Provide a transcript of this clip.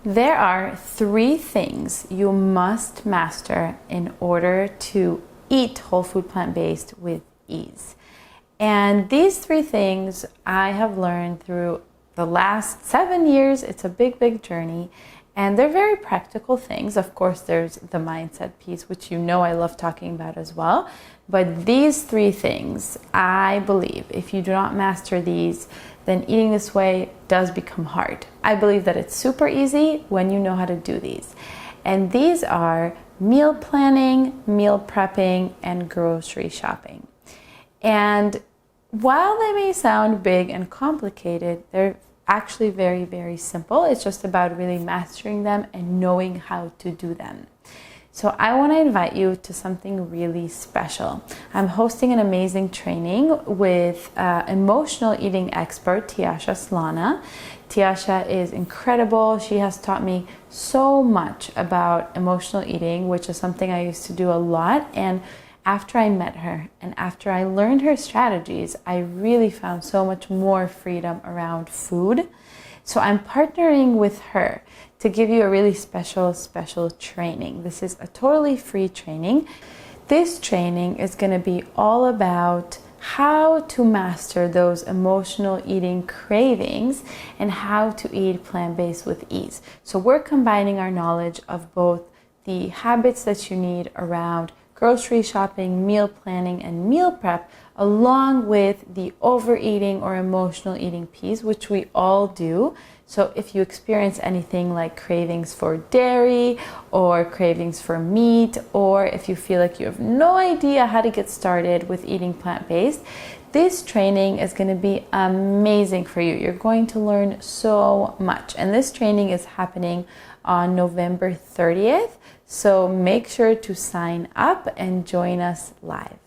There are 3 things you must master in order to eat whole food plant-based with ease. And these 3 things I have learned through the last 7 years. It's a big, big journey. And they're very practical things. Of course, there's the mindset piece, which you know I love talking about as well. But these 3 things, I believe, if you do not master these, then eating this way does become hard. I believe that it's super easy when you know how to do these. And these are meal planning, meal prepping, and grocery shopping. And while they may sound big and complicated, they're actually very, very simple. It's just about really mastering them and knowing how to do them. So I want to invite you to something really special. I'm hosting an amazing training with emotional eating expert Tiasha Slana. Tiasha is incredible. She has taught me so much about emotional eating, which is something I used to do a lot. And after I met her and after I learned her strategies, I really found so much more freedom around food. So I'm partnering with her to give you a really special training. This is a totally free training. This training is going to be all about how to master those emotional eating cravings and how to eat plant-based with ease. So we're combining our knowledge of both the habits that you need around grocery shopping, meal planning, and meal prep, along with the overeating or emotional eating piece, which we all do. So if you experience anything like cravings for dairy or cravings for meat, or if you feel like you have no idea how to get started with eating plant-based, this training is going to be amazing for you. You're going to learn so much. And this training is happening on November 30th. So make sure to sign up and join us live.